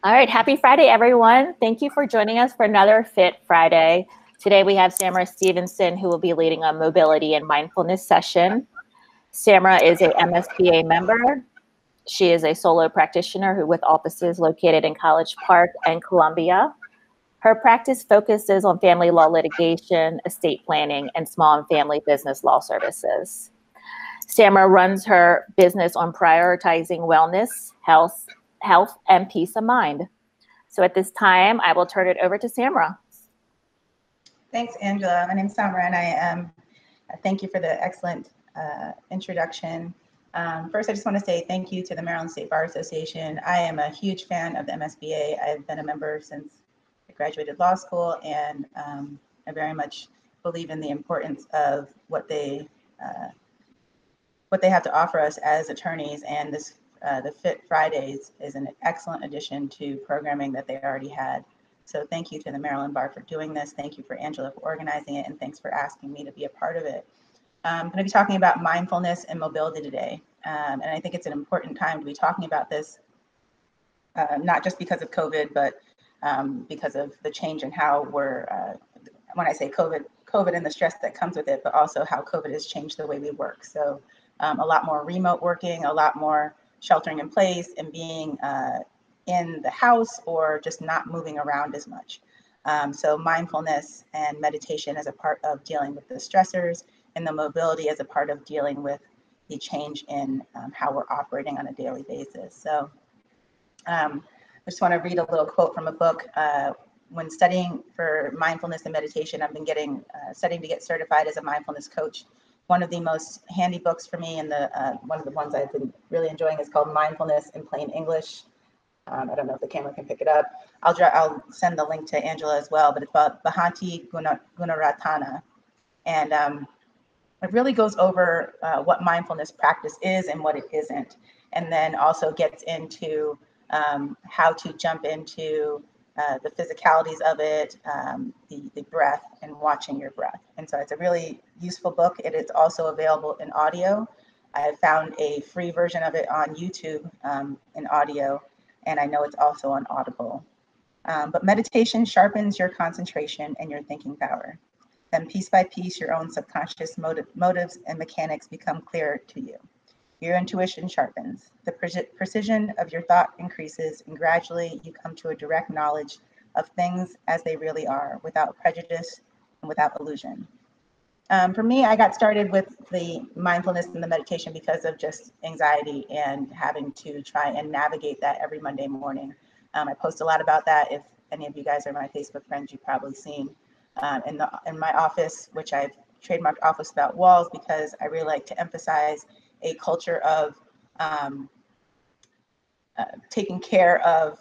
All right, happy Friday, everyone. Thank you for joining us for another Fit Friday. Today we have Samara Stevenson, who will be leading a mobility and mindfulness session. Samara is a MSBA member. She is a solo practitioner with offices located in College Park and Columbia. Her practice focuses on family law litigation, estate planning, and small and family business law services. Samara runs her business on prioritizing wellness, health, and peace of mind. So at this time, I will turn it over to Samara. Thanks, Angela. My name is Samara, and thank you for the excellent introduction. First, I just want to say thank you to the Maryland State Bar Association. I am a huge fan of the MSBA. I've been a member since I graduated law school, and I very much believe in the importance of what they have to offer us as attorneys. And this the Fit Fridays is an excellent addition to programming that they already had. So thank you to the Maryland Bar for doing this. Thank you for Angela for organizing it, and thanks for asking me to be a part of it. I'm going to be talking about mindfulness and mobility today. And I think it's an important time to be talking about this, not just because of COVID, but because of the change in how we're, when I say COVID and the stress that comes with it, but also how COVID has changed the way we work. So a lot more remote working, a lot more sheltering in place and being in the house or just not moving around as much. So mindfulness and meditation as a part of dealing with the stressors, and the mobility as a part of dealing with the change in how we're operating on a daily basis. So I just want to read a little quote from a book. When studying for mindfulness and meditation, I've been studying to get certified as a mindfulness coach. One of the most handy books for me, and one of the ones I've been really enjoying, is called Mindfulness in Plain English. I don't know if the camera can pick it up. I'll send the link to Angela as well, but it's about Bhavanti Gunaratana. And it really goes over what mindfulness practice is and what it isn't. And then also gets into how to jump into the physicalities of it, the breath, and watching your breath. And so it's a really useful book. It is also available in audio. I found a free version of it on YouTube in audio, and I know it's also on Audible. But meditation sharpens your concentration and your thinking power. Then piece by piece, your own subconscious motives and mechanics become clearer to you. Your intuition sharpens. The precision of your thought increases, and gradually you come to a direct knowledge of things as they really are, without prejudice and without illusion. For me, I got started with the mindfulness and the meditation because of just anxiety and having to try and navigate that every Monday morning. I post a lot about that. If any of you guys are my Facebook friends, you've probably seen in my office, which I've trademarked Office Without Walls, because I really like to emphasize a culture of taking care of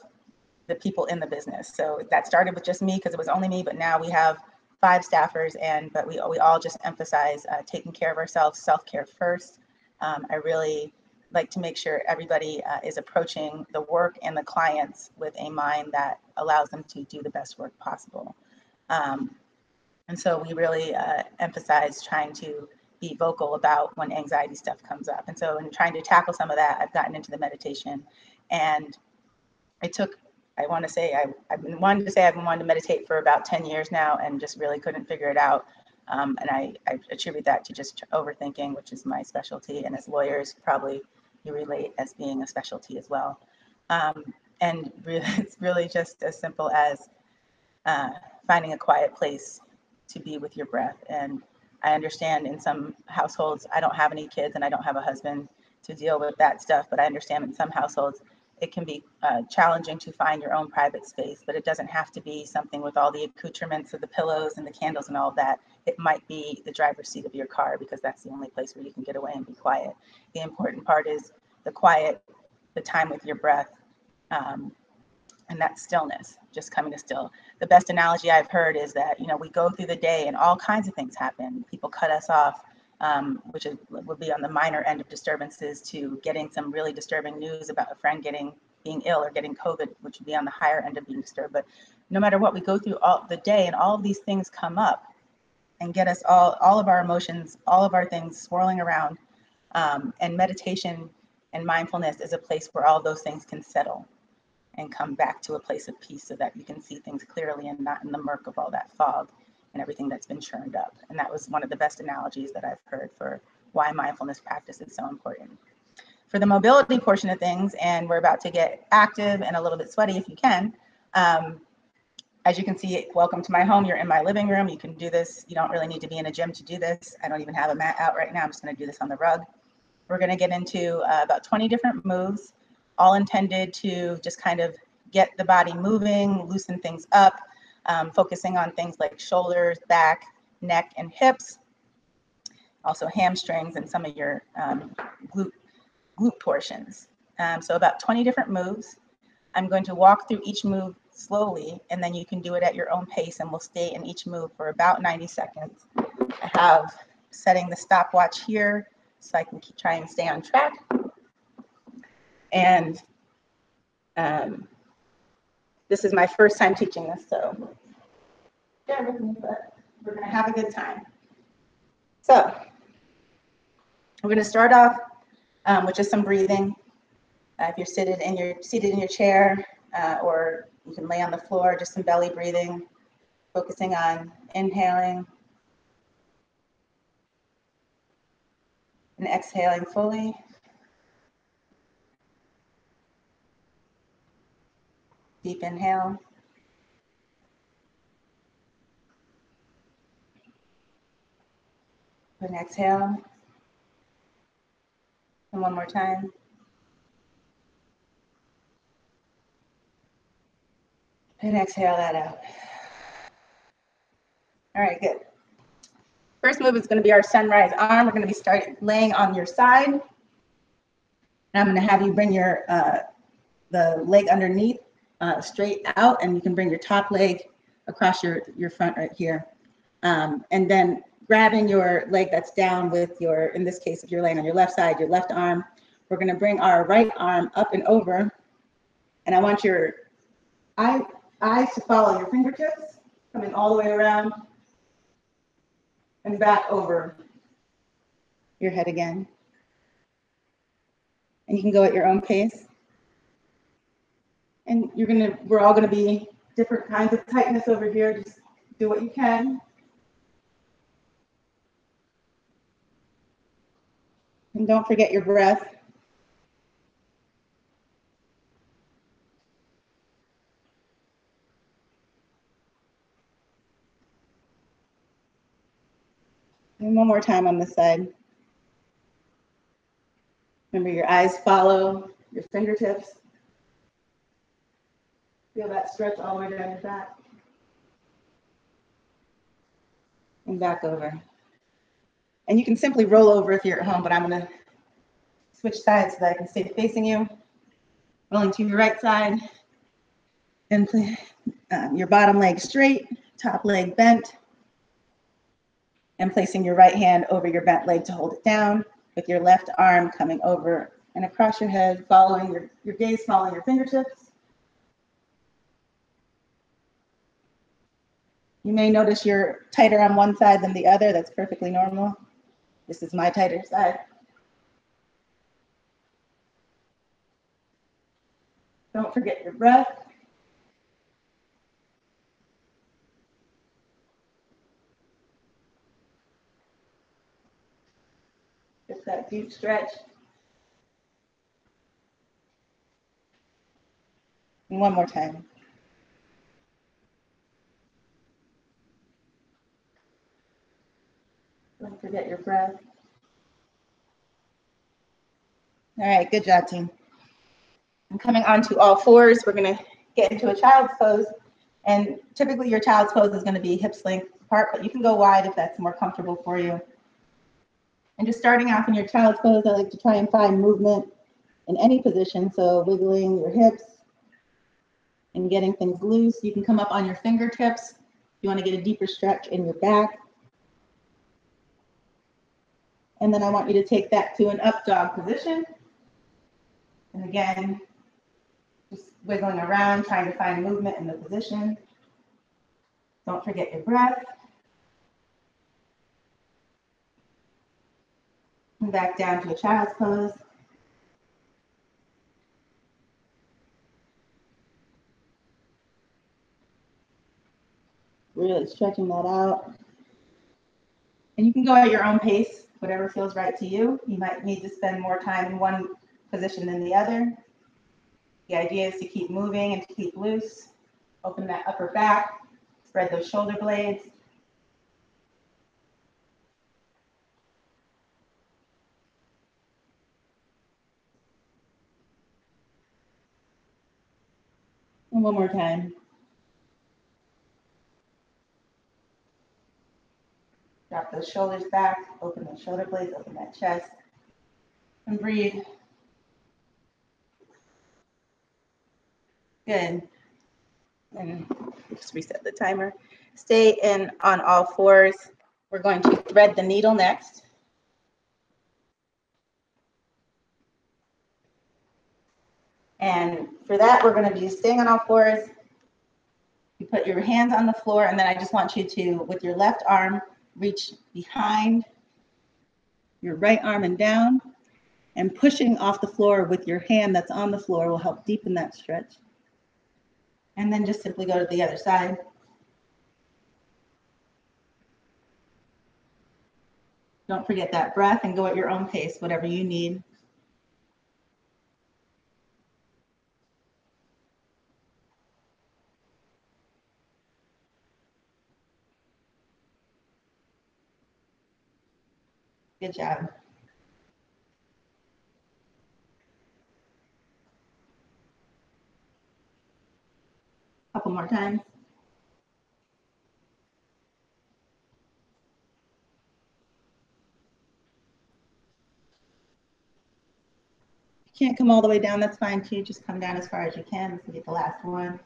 the people in the business. So that started with just me because it was only me, but now we have 5 staffers, but we all just emphasize taking care of ourselves, self-care first. I really like to make sure everybody is approaching the work and the clients with a mind that allows them to do the best work possible. And so we really emphasize trying to be vocal about when anxiety stuff comes up. And so in trying to tackle some of that, I've gotten into the meditation, and it took, I've been wanting to meditate for about 10 years now, and just really couldn't figure it out. And I attribute that to just overthinking, which is my specialty. And as lawyers, probably you relate as being a specialty as well. And really, it's really just as simple as finding a quiet place to be with your breath. And I understand in some households, I don't have any kids and I don't have a husband to deal with that stuff, but I understand in some households, it can be challenging to find your own private space, but it doesn't have to be something with all the accoutrements of the pillows and the candles and all of that. It might be the driver's seat of your car, because that's the only place where you can get away and be quiet. The important part is the quiet, the time with your breath, and that stillness, just coming to still. The best analogy I've heard is that, we go through the day and all kinds of things happen. People cut us off, which would be on the minor end of disturbances, to getting some really disturbing news about a friend being ill or getting COVID, which would be on the higher end of being disturbed. But no matter what, we go through all the day and all of these things come up and get us all of our emotions, all of our things swirling around. And meditation and mindfulness is a place where all those things can settle. and come back to a place of peace so that you can see things clearly and not in the murk of all that fog and everything that's been churned up. And that was one of the best analogies that I've heard for why mindfulness practice is so important. For the mobility portion of things, and we're about to get active and a little bit sweaty if you can, as you can see, welcome to my home. You're in my living room. You can do this. You don't really need to be in a gym to do this. I don't even have a mat out right now. I'm just going to do this on the rug. We're going to get into about 20 different moves, all intended to just kind of get the body moving, loosen things up, focusing on things like shoulders, back, neck, and hips, also hamstrings and some of your glute portions. So about 20 different moves. I'm going to walk through each move slowly, and then you can do it at your own pace, and we'll stay in each move for about 90 seconds. I have setting the stopwatch here so I can try and stay on track. And this is my first time teaching this, so bear with me, but we're going to have a good time. So we're going to start off with just some breathing. If you're seated in your chair, or you can lay on the floor, just some belly breathing, focusing on inhaling and exhaling fully. Deep inhale. And exhale. And one more time. And exhale that out. All right, good. First move is going to be our sunrise arm. We're going to be laying on your side. And I'm going to have you bring your the leg underneath straight out, and you can bring your top leg across your front right here. And then grabbing your leg that's down with your, in this case, if you're laying on your left side, your left arm, we're going to bring our right arm up and over. And I want your eyes to follow your fingertips, coming all the way around and back over your head again. And you can go at your own pace. And we're all gonna be different kinds of tightness over here. Just do what you can. And don't forget your breath. And one more time on this side. Remember, your eyes follow your fingertips. Feel that stretch all the way down your back. And back over. And you can simply roll over if you're at home, but I'm going to switch sides so that I can stay facing you. Rolling to your right side. And your bottom leg straight, top leg bent. And placing your right hand over your bent leg to hold it down, with your left arm coming over and across your head, following your gaze, following your fingertips. You may notice you're tighter on one side than the other. That's perfectly normal. This is my tighter side. Don't forget your breath. Just that deep stretch. And one more time. Don't forget your breath. All right, good job, team. And coming onto all fours, we're going to get into a child's pose. And typically your child's pose is going to be hips length apart, but you can go wide if that's more comfortable for you. And just starting off in your child's pose, I like to try and find movement in any position. So wiggling your hips and getting things loose. You can come up on your fingertips if you want to get a deeper stretch in your back. And then I want you to take that to an up dog position. And again, just wiggling around, trying to find movement in the position. Don't forget your breath. And back down to a child's pose. really stretching that out. And you can go at your own pace, whatever feels right to you. You might need to spend more time in one position than the other. The idea is to keep moving and to keep loose. Open that upper back, spread those shoulder blades. And one more time. Drop those shoulders back, open those shoulder blades, open that chest, and breathe. Good. And just reset the timer. Stay in on all fours. We're going to thread the needle next. And for that, we're going to be staying on all fours. You put your hands on the floor, and then I just want you to, with your left arm, reach behind your right arm and down, and pushing off the floor with your hand that's on the floor will help deepen that stretch. And then just simply go to the other side. Don't forget that breath and go at your own pace, whatever you need. Good job. Couple more times. If you can't come all the way down, that's fine too. Just come down as far as you can. This will get the last one.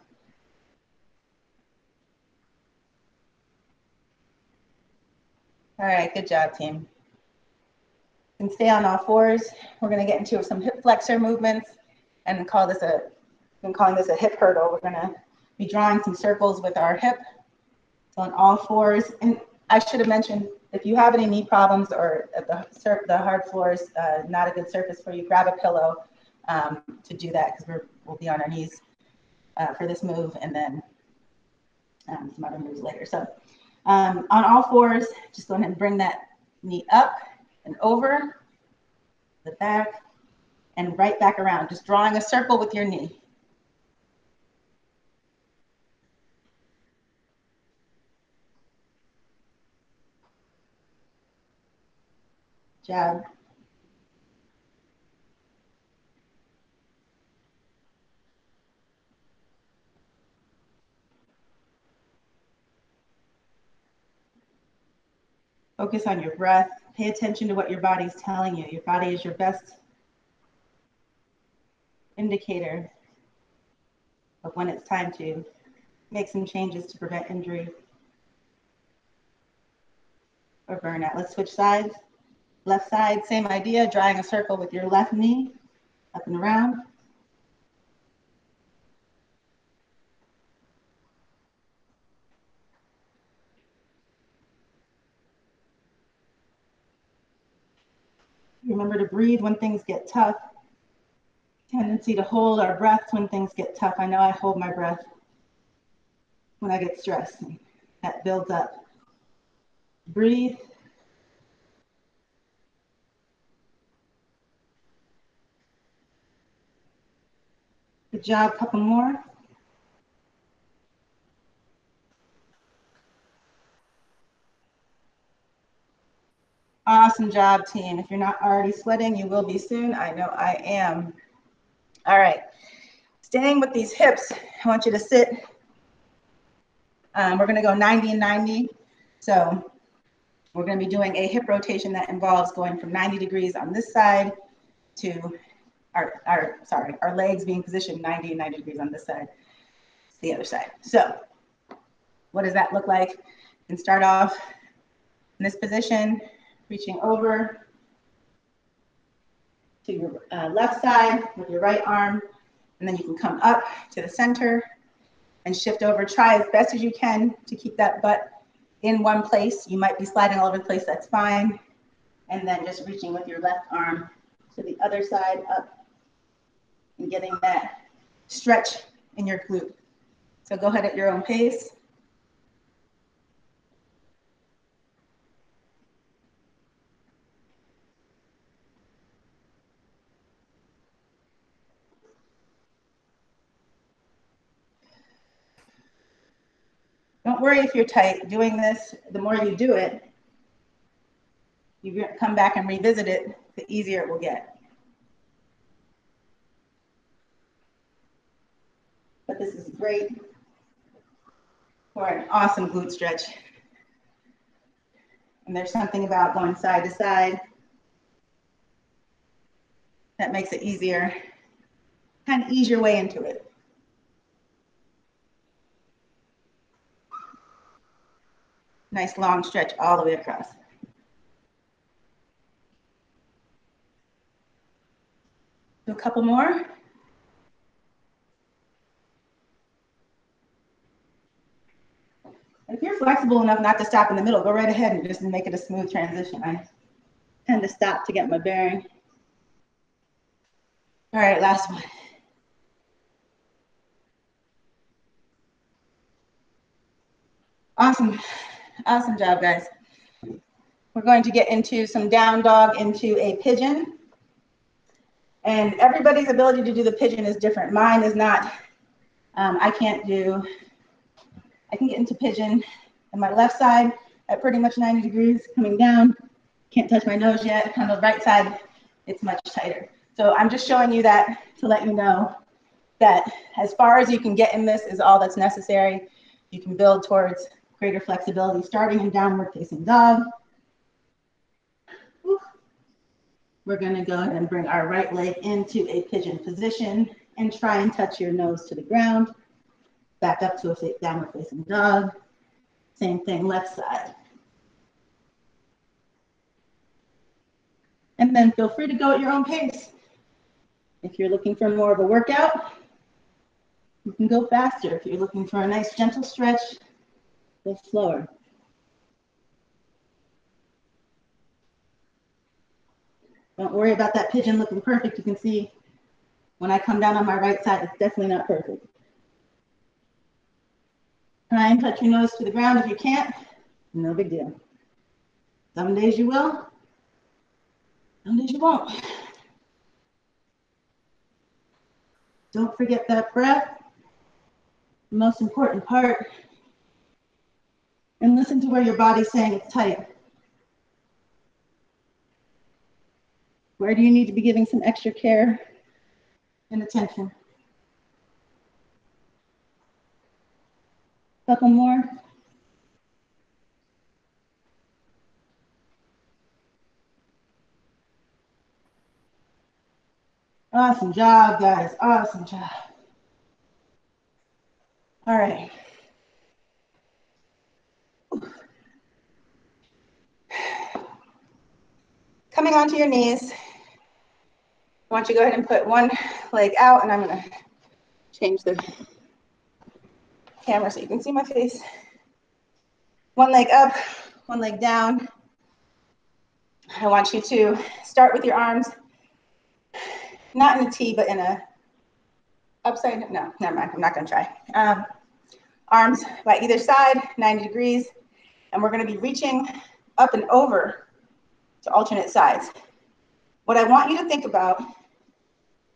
All right, good job, team. And stay on all fours. We're going to get into some hip flexor movements and call this I'm calling this a hip hurdle. We're going to be drawing some circles with our hip. So on all fours. And I should have mentioned, if you have any knee problems or the hard floor is not a good surface for you, grab a pillow to do that, because we'll be on our knees for this move, and then some other moves later. So on all fours, just go ahead and bring that knee up and over the back and right back around, just drawing a circle with your knee. Jab. Focus on your breath. Pay attention to what your body's telling you. Your body is your best indicator of when it's time to make some changes to prevent injury or burnout. Let's switch sides. Left side, same idea, drawing a circle with your left knee up and around. Remember to breathe when things get tough. Tendency to hold our breath when things get tough. I know I hold my breath when I get stressed. That builds up. Breathe. Good job, couple more. Awesome job, team. If you're not already sweating, you will be soon. I know I am. All right. Staying with these hips, I want you to sit. We're going to go 90 and 90. So we're going to be doing a hip rotation that involves going from 90 degrees on this side to our legs being positioned 90 and 90 degrees on this side. It's the other side. So what does that look like? You can start off in this position, reaching over to your left side with your right arm, and then you can come up to the center and shift over. Try as best as you can to keep that butt in one place. You might be sliding all over the place, that's fine. And then just reaching with your left arm to the other side up and getting that stretch in your glute. So go ahead at your own pace. Don't worry if you're tight. Doing this, the more you do it, you come back and revisit it, the easier it will get. But this is great for an awesome glute stretch. And there's something about going side to side that makes it easier. Kind of ease your way into it. Nice long stretch all the way across. Do a couple more. If you're flexible enough not to stop in the middle, go right ahead and just make it a smooth transition. I tend to stop to get my bearing. All right, last one. Awesome, awesome job, guys. We're going to get into some down dog into a pigeon. And everybody's ability to do the pigeon is different. Mine is not, I can get into pigeon on my left side at pretty much 90 degrees coming down. Can't touch my nose yet. On the right side, it's much tighter. So I'm just showing you that to let you know that as far as you can get in this is all that's necessary. You can build towards greater flexibility, starting in downward facing dog. We're gonna go ahead and bring our right leg into a pigeon position and try and touch your nose to the ground. Back up to a downward facing dog. Same thing, left side. And then feel free to go at your own pace. If you're looking for more of a workout, you can go faster. If you're looking for a nice gentle stretch, go slower. Don't worry about that pigeon looking perfect. You can see when I come down on my right side, it's definitely not perfect. Try and touch your nose to the ground. If you can't, no big deal. Some days you will, some days you won't. Don't forget that breath, the most important part. And listen to where your body's saying it's tight. Where do you need to be giving some extra care and attention? Couple more. Awesome job, guys. Awesome job. All right. Coming onto your knees. I want you to go ahead and put one leg out, and I'm going to change the camera so you can see my face. One leg up, one leg down. I want you to start with your arms, not in a T, but in a upside, no, never mind, I'm not gonna try. Arms by either side, 90 degrees, and we're gonna be reaching up and over to alternate sides. What I want you to think about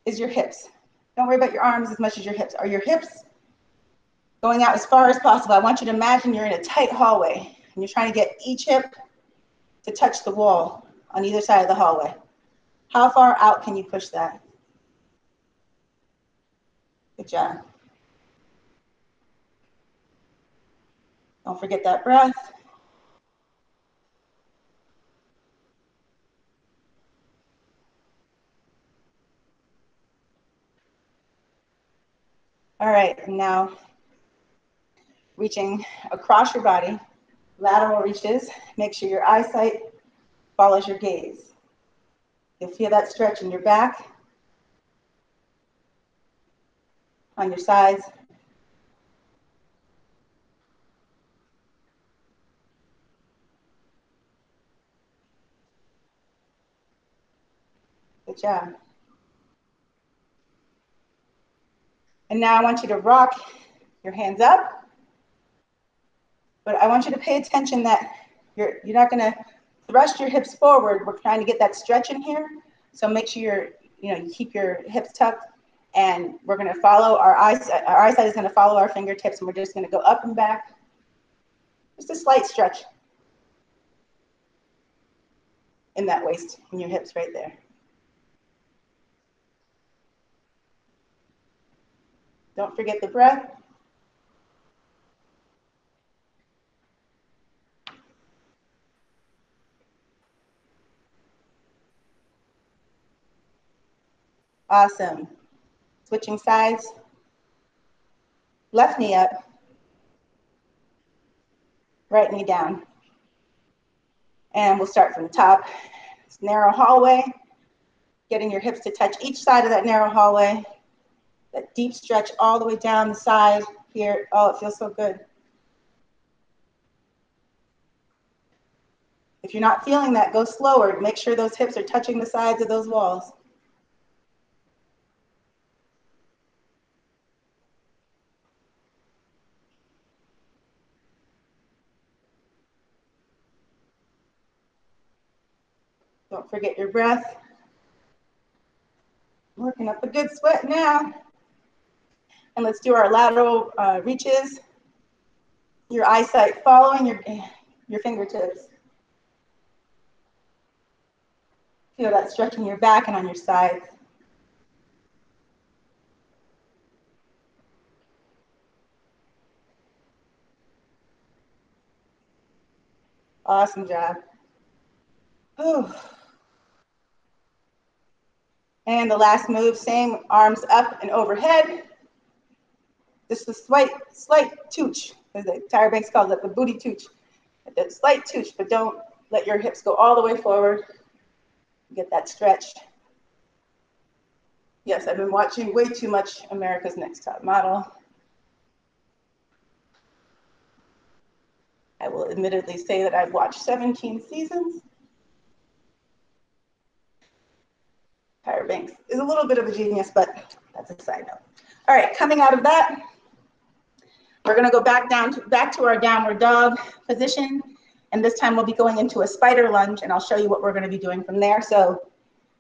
is your hips. Don't worry about your arms as much as your hips. Are your hips going out as far as possible? I want you to imagine you're in a tight hallway and you're trying to get each hip to touch the wall on either side of the hallway. How far out can you push that? Good job. Don't forget that breath. All right, and now reaching across your body, lateral reaches. Make sure your eyesight follows your gaze. You'll feel that stretch in your back, on your sides. Good job. And now I want you to rock your hands up, but I want you to pay attention that you're not gonna thrust your hips forward. We're trying to get that stretch in here. So make sure you keep your hips tucked, and we're gonna follow our eyesight is gonna follow our fingertips, and we're just gonna go up and back Just a slight stretch in that waist and your hips right there. Don't forget the breath. Awesome. Switching sides. Left knee up. Right knee down. And we'll start from the top. It's narrow hallway. Getting your hips to touch each side of that narrow hallway. That deep stretch all the way down the side here. Oh, it feels so good. If you're not feeling that, go slower. Make sure those hips are touching the sides of those walls. Don't forget your breath. Working up a good sweat now. And let's do our lateral reaches. Your eyesight following your fingertips. Feel that stretching your back and on your sides. Awesome job. Whew. And the last move, same, arms up and overhead. Just a slight tooch, as the Tyra Banks calls it, the booty tooch. A slight tooch, but don't let your hips go all the way forward. Get that stretched. Yes, I've been watching way too much America's Next Top Model. I will admittedly say that I've watched 17 seasons. Tyra Banks is a little bit of a genius, but that's a side note. All right, coming out of that, we're gonna go back to our downward dog position. And this time we'll be going into a spider lunge, and I'll show you what we're gonna be doing from there. So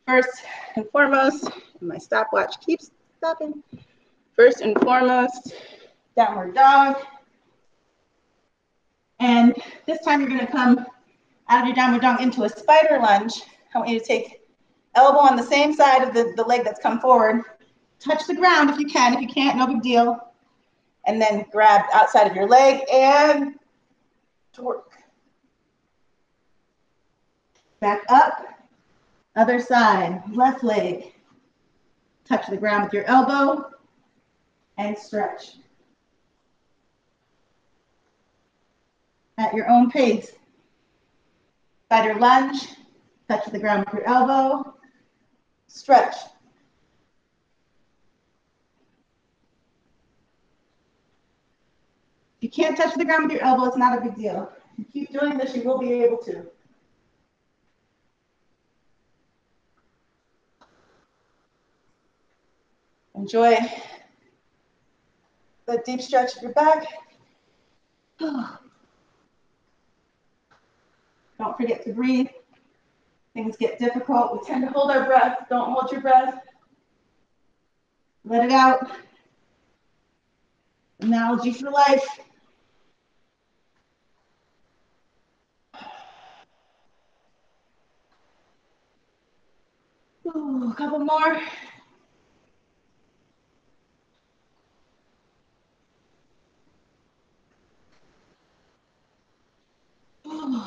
first and foremost, my stopwatch keeps stopping. First and foremost, downward dog. And this time you're gonna come out of your downward dog into a spider lunge. I want you to take elbow on the same side of the leg that's come forward. Touch the ground if you can. If you can't, no big deal. And then grab outside of your leg and torque. Back up, other side, left leg. Touch the ground with your elbow and stretch. At your own pace. Spider lunge, touch the ground with your elbow, stretch. If you can't touch the ground with your elbow, it's not a big deal. If you keep doing this, you will be able to. Enjoy the deep stretch of your back. Don't forget to breathe. Things get difficult. We tend to hold our breath. Don't hold your breath. Let it out. Analogy for life. Ooh, a couple more. Ooh.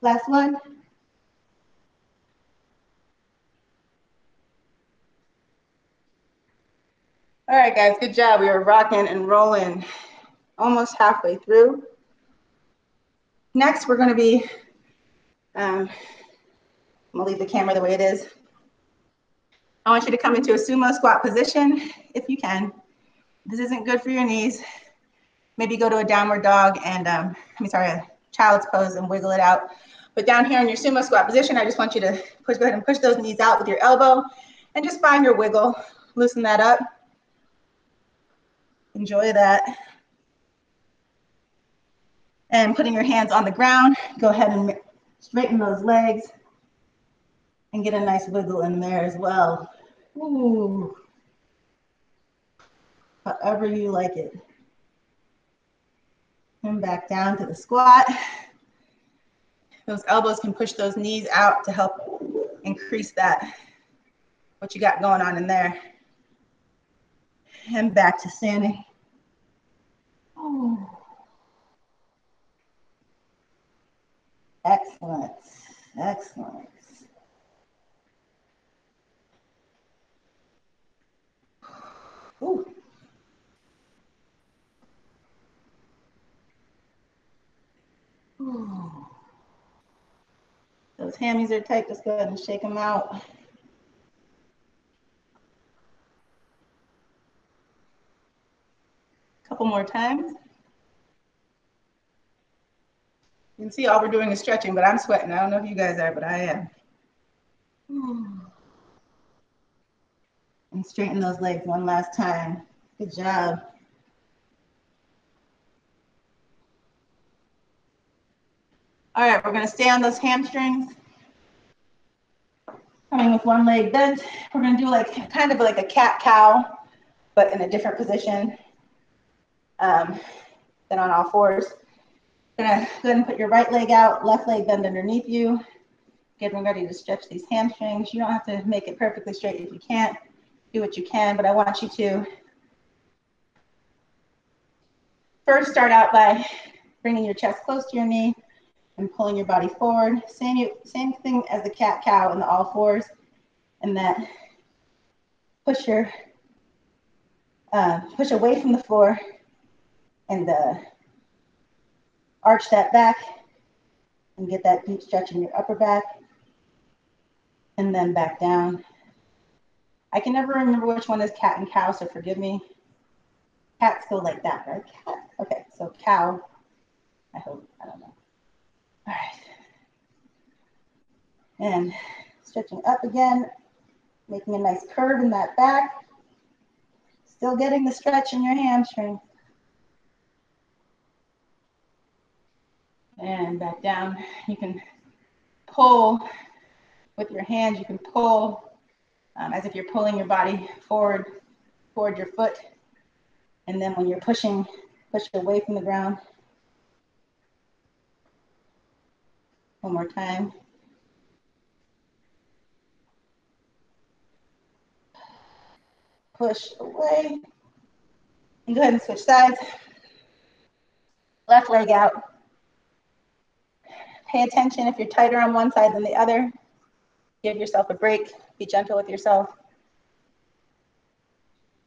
Last one. All right, guys, good job. We are rocking and rolling almost halfway through. Next, we're going to be, I'm going to leave the camera the way it is. I want you to come into a sumo squat position if you can. This isn't good for your knees. Maybe go to a downward dog and, a child's pose and wiggle it out. But down here in your sumo squat position, I just want you to go ahead and push those knees out with your elbow and just find your wiggle. Loosen that up. Enjoy that. And putting your hands on the ground, go ahead and straighten those legs and get a nice wiggle in there as well. Ooh. however you like it. And back down to the squat. Those elbows can push those knees out to help increase that, what you got going on in there. And back to standing. Oh. Excellent, excellent. Ooh. Ooh. Those hammies are tight, just go ahead and shake them out. Couple more times. You can see all we're doing is stretching, but I'm sweating. I don't know if you guys are, but I am. And straighten those legs one last time. Good job. All right, we're gonna stay on those hamstrings. Coming with one leg bent. We're gonna do like kind of like a cat-cow, but in a different position than on all fours. Gonna go ahead and put your right leg out, left leg bend underneath you. Getting ready to stretch these hamstrings. You don't have to make it perfectly straight if you can't. Do what you can, but I want you to first start out by bringing your chest close to your knee and pulling your body forward. Same thing as the cat-cow in the all fours, and that push away from the floor and arch that back and get that deep stretch in your upper back, and then back down. I can never remember which one is cat and cow, so forgive me. Cats go like that, right? Cat. Okay, so cow, I hope, I don't know. All right. And stretching up again, making a nice curve in that back. Still getting the stretch in your hamstring. And back down. You can pull with your hands, you can pull as if you're pulling your body forward toward your foot. And then when you're pushing, push away from the ground. One more time. Push away. And go ahead and switch sides. Left leg out. Pay attention if you're tighter on one side than the other. Give yourself a break. Be gentle with yourself.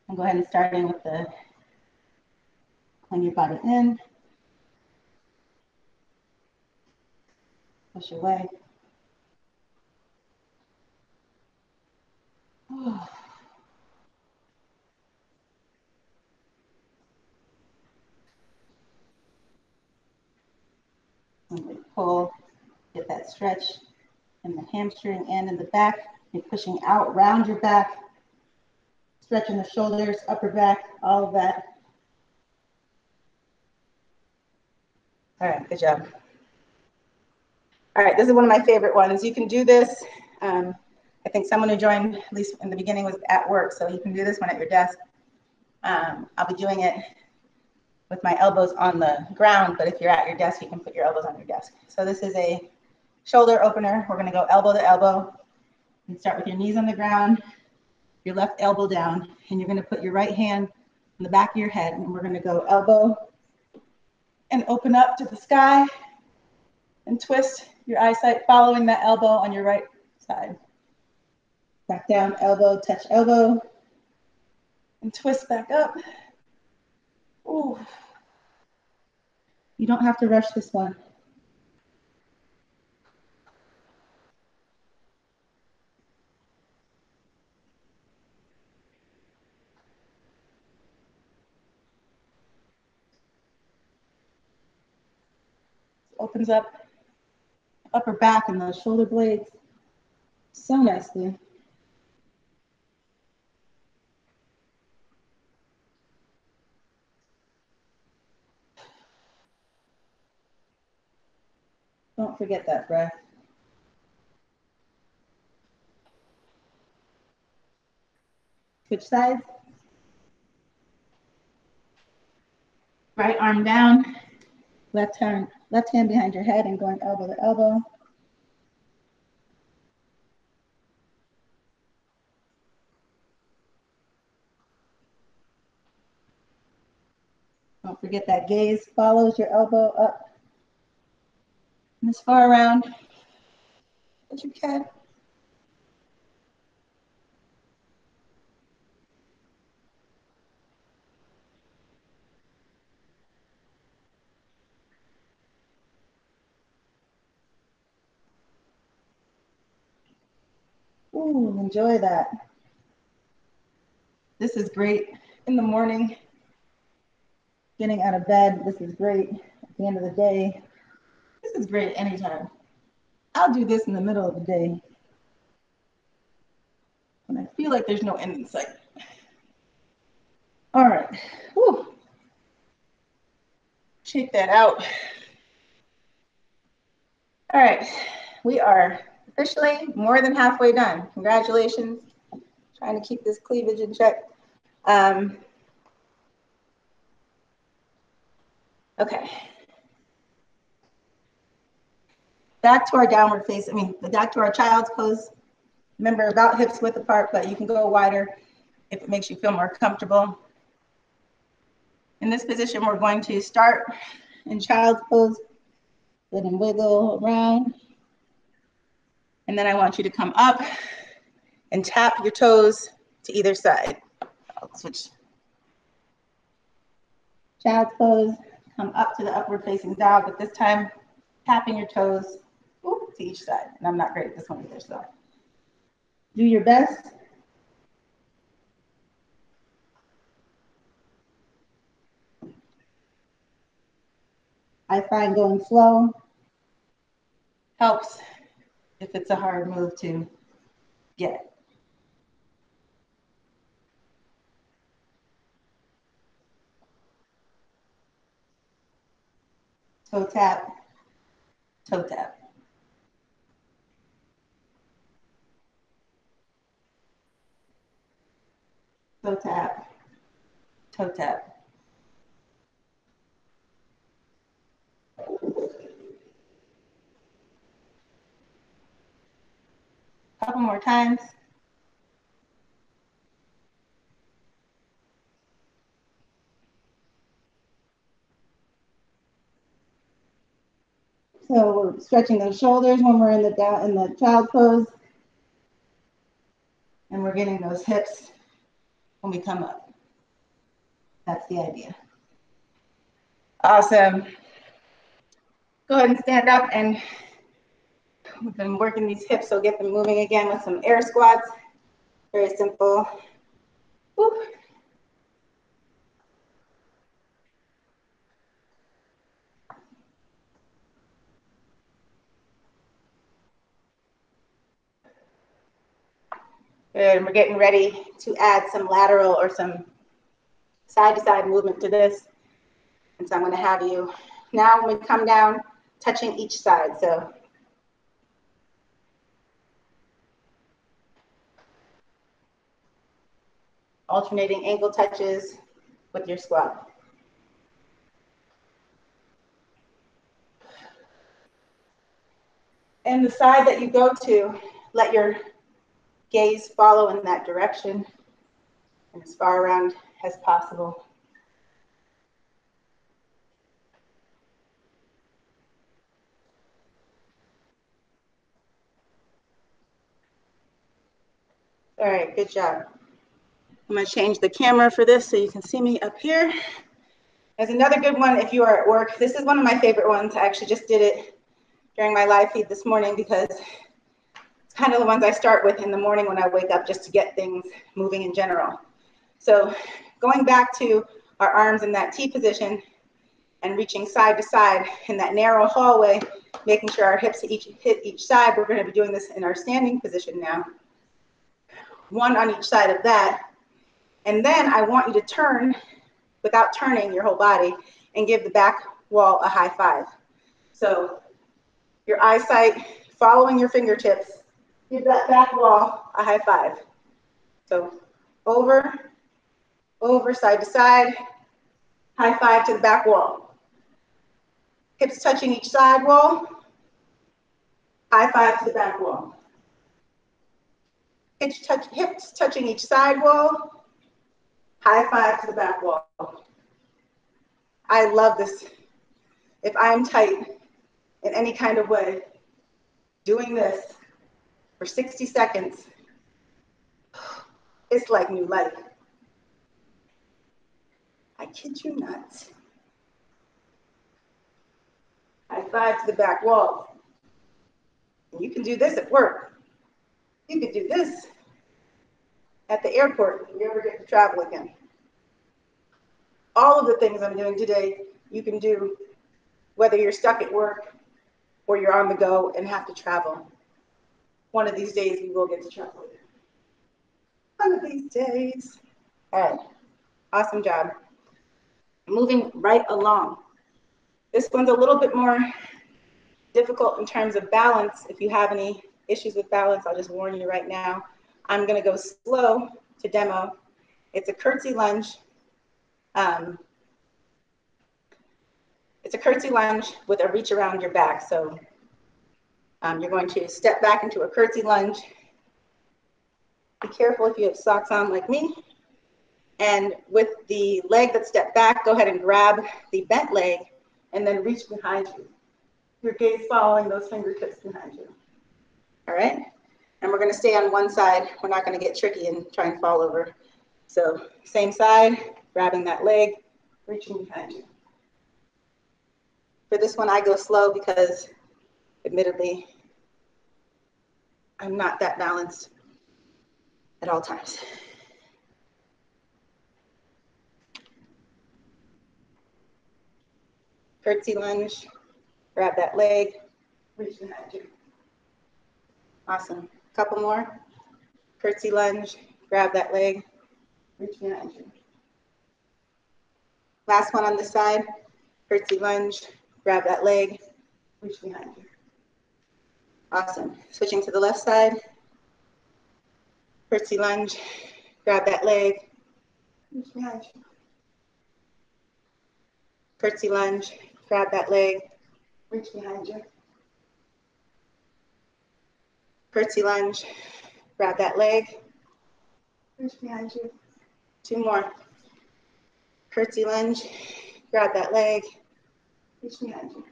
And go ahead and start in with the pulling your body in. Push away. And pull, get that stretch in the hamstring and in the back. You're pushing out, round your back, stretching the shoulders, upper back, all of that. All right, good job. All right, this is one of my favorite ones. You can do this. I think someone who joined, at least in the beginning, was at work, so you can do this one at your desk. I'll be doing it with my elbows on the ground, but if you're at your desk, you can put your elbows on your desk. So this is a shoulder opener. We're gonna go elbow to elbow. And start with your knees on the ground, your left elbow down, and you're gonna put your right hand on the back of your head, and we're gonna go elbow and open up to the sky and twist your eyesight following that elbow on your right side. Back down, elbow, touch elbow, and twist back up. Ooh. You don't have to rush this one. Opens up upper back and those shoulder blades so nicely. Don't forget that breath. Switch sides. Right arm down, left hand behind your head and going elbow to elbow. Don't forget that gaze follows your elbow up and as far around as you can. Ooh, enjoy that. This is great in the morning, getting out of bed. This is great at the end of the day. This is great anytime. I'll do this in the middle of the day when I feel like there's no end in sight. All right. Whew. Shake that out. All right. We are officially more than halfway done. Congratulations. Trying to keep this cleavage in check. Okay. Back to our downward face. Back to our child's pose. Remember, about hips width apart, but you can go wider if it makes you feel more comfortable. In this position, we're going to start in child's pose. Let them wiggle around. And then I want you to come up and tap your toes to either side. I'll switch. Child's pose, come up to the upward facing dog, but this time tapping your toes to each side. And I'm not great at this one either, so do your best. I find going slow helps if it's a hard move to get. Toe tap, toe tap. Toe tap, toe tap. Couple more times. So we're stretching those shoulders when we're in the child pose. And we're getting those hips when we come up. That's the idea. Awesome. Go ahead and stand up, and we've been working these hips, so get them moving again with some air squats. Very simple. Woo. Good, and we're getting ready to add some lateral or some side-to-side movement to this. And so I'm going to have you now, when we come down, touching each side. So alternating ankle touches with your squat. And the side that you go to, let your gaze follow in that direction and as far around as possible. All right, good job. I'm gonna change the camera for this so you can see me up here. There's another good one if you are at work. This is one of my favorite ones. I actually just did it during my live feed this morning because it's kind of the ones I start with in the morning when I wake up just to get things moving in general. So going back to our arms in that T position and reaching side to side in that narrow hallway, making sure our hips hit each side. We're going to be doing this in our standing position now. One on each side of that. And then I want you to turn without turning your whole body and give the back wall a high five. So your eyesight following your fingertips, give that back wall a high five. So over, side to side, High five to the back wall. Hips touching each side wall. High five to the back wall. Hips touching each side wall. High five to the back wall. I love this. If I'm tight in any kind of way, doing this for 60 seconds, it's like new life. I kid you not. High five to the back wall. And you can do this at work. You could do this at the airport if you ever get to travel again. All of the things I'm doing today, you can do whether you're stuck at work or you're on the go and have to travel. One of these days we will get to travel again. One of these days. All right, awesome job. Moving right along. This one's a little bit more difficult in terms of balance. If you have any issues with balance, I'll just warn you right now. I'm gonna go slow to demo. It's a curtsy lunge. It's a curtsy lunge with a reach around your back. So you're going to step back into a curtsy lunge. Be careful if you have socks on like me. And with the leg that stepped back, go ahead and grab the bent leg and then reach behind you. Your gaze following those fingertips behind you. All right? And we're gonna stay on one side. We're not gonna get tricky and try and fall over. So same side, grabbing that leg, reaching behind you. For this one, I go slow because admittedly, I'm not that balanced at all times. Curtsy lunge, grab that leg, reach behind you. Awesome. Couple more. Curtsy lunge, grab that leg, reach behind you. Last one on this side. Curtsy lunge, grab that leg, reach behind you. Awesome. Switching to the left side. Curtsy lunge, grab that leg, reach behind you. Curtsy lunge, grab that leg, reach behind you. Curtsy lunge, grab that leg, reach behind you. Two more. Curtsy lunge, grab that leg, reach behind you.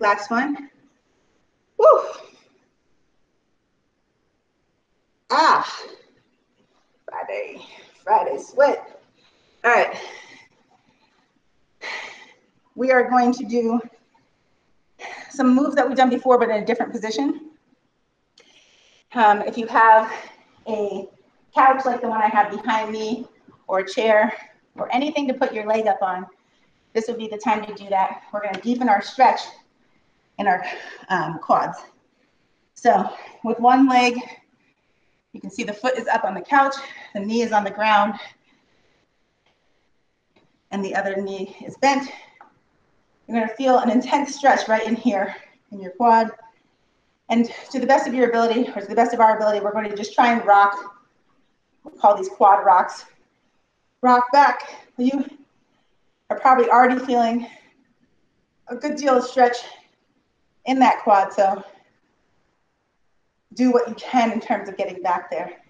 Last one. Woo! Friday sweat. All right. We are going to do some moves that we've done before, but in a different position. If you have a couch like the one I have behind me, or a chair, or anything to put your leg up on, this would be the time to do that. We're going to deepen our stretch in our quads. So with one leg, you can see the foot is up on the couch, the knee is on the ground, and the other knee is bent. You're going to feel an intense stretch right in here in your quad. And to the best of your ability, or to the best of our ability, we're going to just try and rock. We'll call these quad rocks. Rock back. You are probably already feeling a good deal of stretch in that quad, so do what you can in terms of getting back there.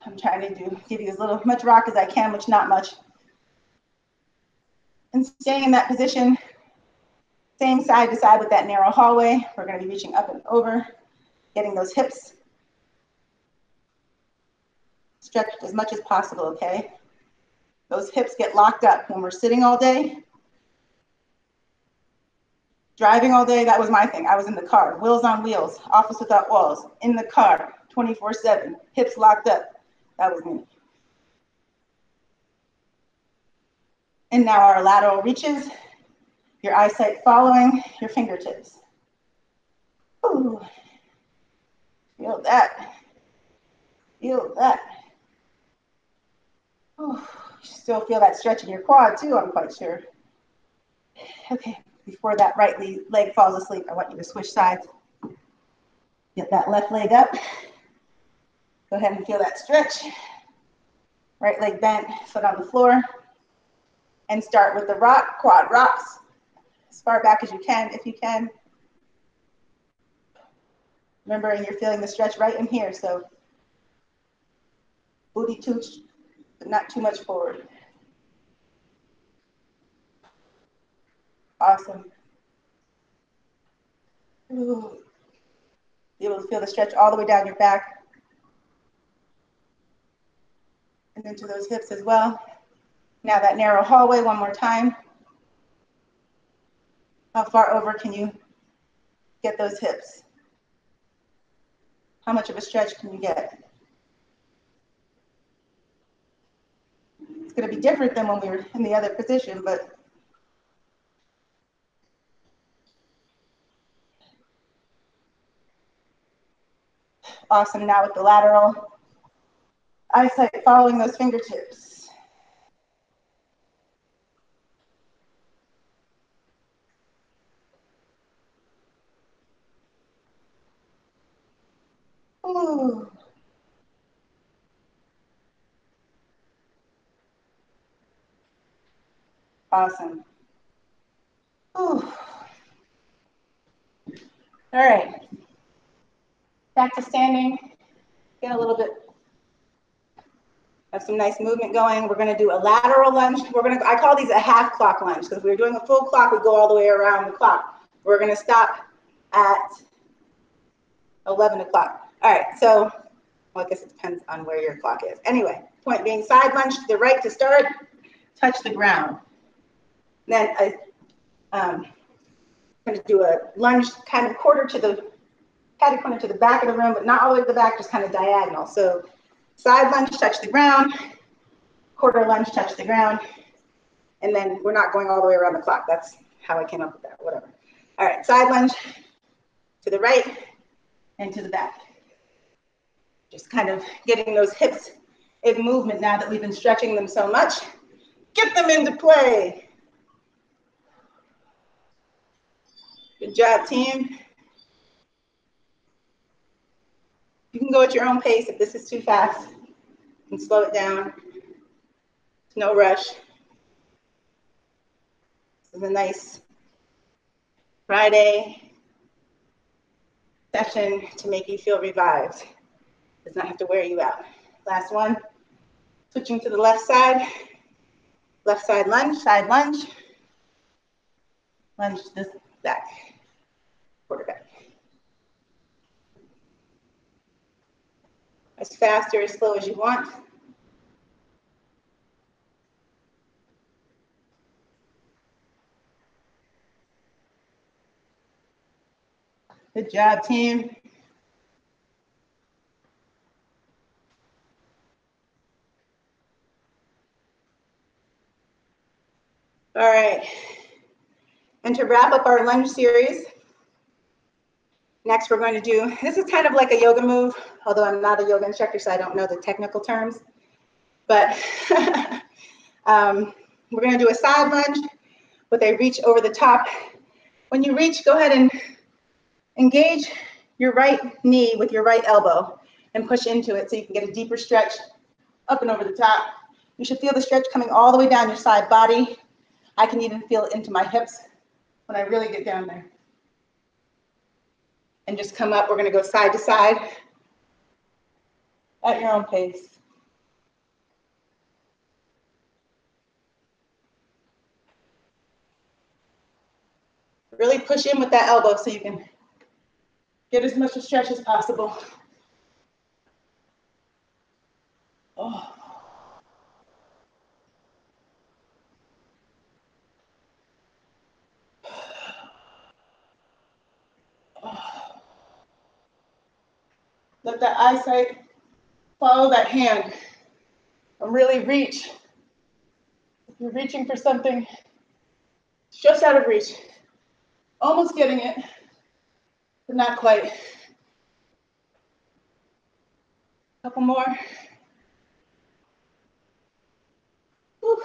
I'm trying to give you as much rock as I can, which not much. And staying in that position, same side to side with that narrow hallway. We're going to be reaching up and over, getting those hips stretched as much as possible, okay? Those hips get locked up when we're sitting all day. Driving all day, that was my thing. I was in the car, wheels on wheels, office without walls, in the car, 24/7, hips locked up. That was me. And now our lateral reaches, your eyesight following your fingertips. Ooh. Feel that. Feel that. Ooh. You still feel that stretch in your quad too, I'm quite sure. Okay, before that right leg falls asleep, I want you to switch sides. Get that left leg up. Go ahead and feel that stretch. Right leg bent, foot on the floor. And start with the rock, quad rocks. As far back as you can, if you can. Remembering you're feeling the stretch right in here, so booty tooch, but not too much forward. Awesome. Ooh. Be able to feel the stretch all the way down your back and into those hips as well. Now that narrow hallway one more time. How far over can you get those hips? How much of a stretch can you get? It's going to be different than when we were in the other position, but awesome. Now with the lateral eyesight following those fingertips. Ooh. Awesome. Ooh. All right. Back to standing. Get a little bit of some nice movement going. We're going to do a lateral lunge. I call these a half clock lunge because if we were doing a full clock, we go all the way around the clock. We're going to stop at 11 o'clock. All right, so well, I guess it depends on where your clock is. Anyway, point being side lunge to the right to start, touch the ground. Then I'm going to do a lunge kind of quarter to the back of the room, but not all the way to the back, just kind of diagonal. So side lunge, touch the ground, quarter lunge, touch the ground, and then we're not going all the way around the clock. That's how I came up with that, whatever. All right, side lunge to the right and to the back. Just kind of getting those hips in movement now that we've been stretching them so much. Get them into play. Good job, team. You can go at your own pace. If this is too fast, you can slow it down. No rush. This is a nice Friday session to make you feel revived. Does not have to wear you out. Last one. Switching to the left side lunge, side lunge. Lunge to the back, quarterback. As fast or as slow as you want. Good job, team. All right. And to wrap up our lunge series, next we're going to do, this is kind of like a yoga move, although I'm not a yoga instructor, so I don't know the technical terms. But we're going to do a side lunge with a reach over the top. When you reach, go ahead and engage your right knee with your right elbow and push into it so you can get a deeper stretch up and over the top. You should feel the stretch coming all the way down your side body. I can even feel it into my hips when I really get down there. And just come up. We're going to go side to side at your own pace. Really push in with that elbow so you can get as much stretch as possible. Oh. Oh. Let that eyesight follow that hand and really reach. If you're reaching for something just out of reach, almost getting it, but not quite. Couple more. Whew.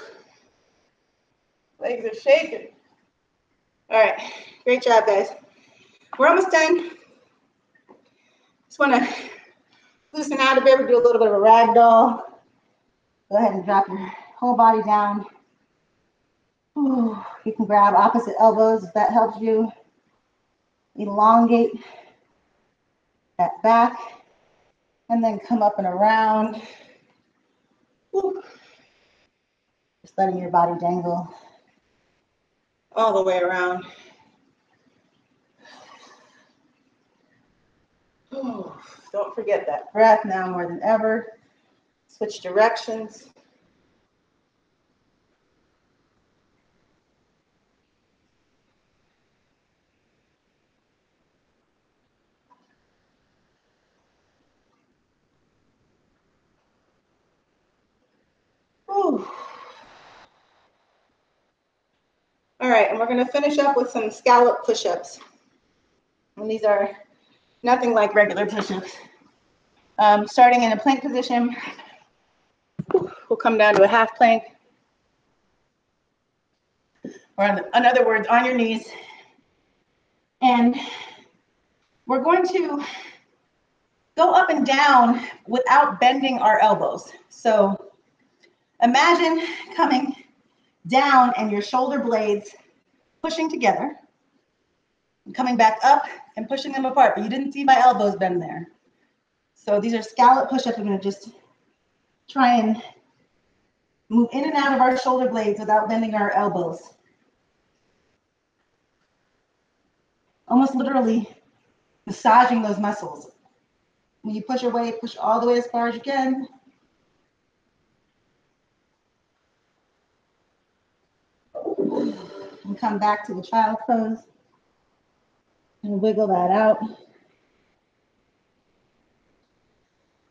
Legs are shaking. All right, great job, guys. We're almost done. Just want to loosen out a bit. We'll do a little bit of a ragdoll. Go ahead and drop your whole body down. Ooh, you can grab opposite elbows if that helps you. Elongate that back and then come up and around. Ooh. Just letting your body dangle all the way around. Ooh. Don't forget that breath now more than ever. Switch directions. Ooh. All right, and we're going to finish up with some scallop push-ups. And these are nothing like regular push-ups. Starting in a plank position, we'll come down to a half plank. Or in other words, on your knees. And we're going to go up and down without bending our elbows. So imagine coming down and your shoulder blades pushing together, and coming back up and pushing them apart, but you didn't see my elbows bend there. So these are scallop push-ups. We're going to just try and move in and out of our shoulder blades without bending our elbows. Almost literally massaging those muscles. When you push away, push all the way as far as you can. And come back to the child's pose. And wiggle that out.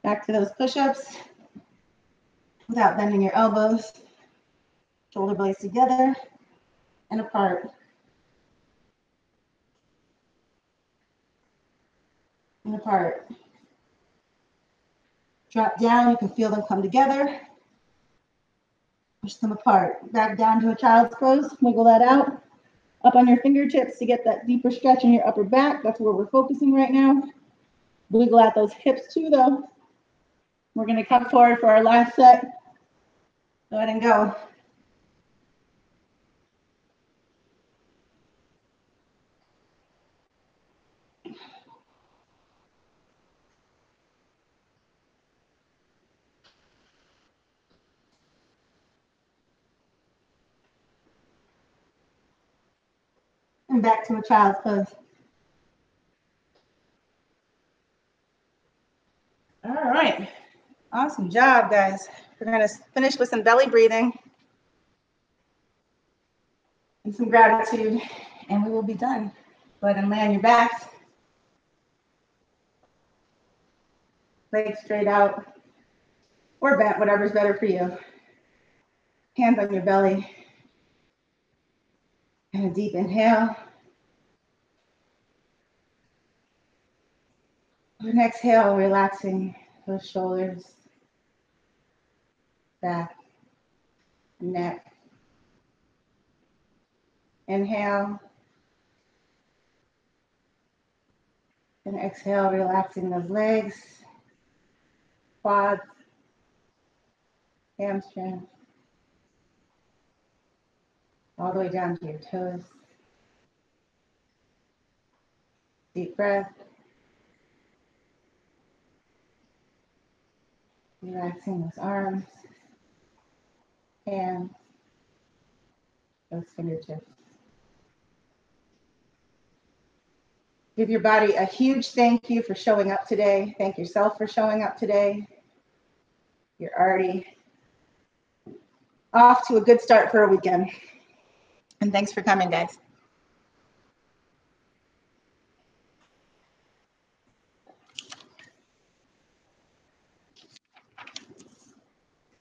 Back to those push-ups without bending your elbows. Shoulder blades together and apart. And apart. Drop down, you can feel them come together. Push them apart. Back down to a child's pose, wiggle that out. Up on your fingertips to get that deeper stretch in your upper back. That's where we're focusing right now. Wiggle out those hips too though. We're gonna come forward for our last set. Go ahead and go. And back to a child's pose. All right, awesome job, guys. We're gonna finish with some belly breathing and some gratitude, and we will be done. Go ahead and lay on your backs. Legs straight out or bent, whatever's better for you. Hands on your belly. And a deep inhale. An exhale, relaxing those shoulders, back, neck. Inhale. And exhale, relaxing those legs, quads, hamstrings, all the way down to your toes. Deep breath. Relaxing those arms, hands, those fingertips. Give your body a huge thank you for showing up today. Thank yourself for showing up today. You're already off to a good start for a weekend. And thanks for coming, guys.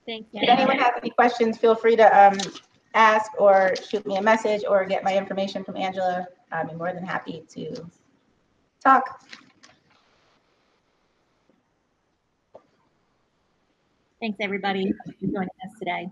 Thanks. If anyone has any questions, feel free to ask or shoot me a message or get my information from Angela. I'd be more than happy to talk. Thanks, everybody, for joining us today.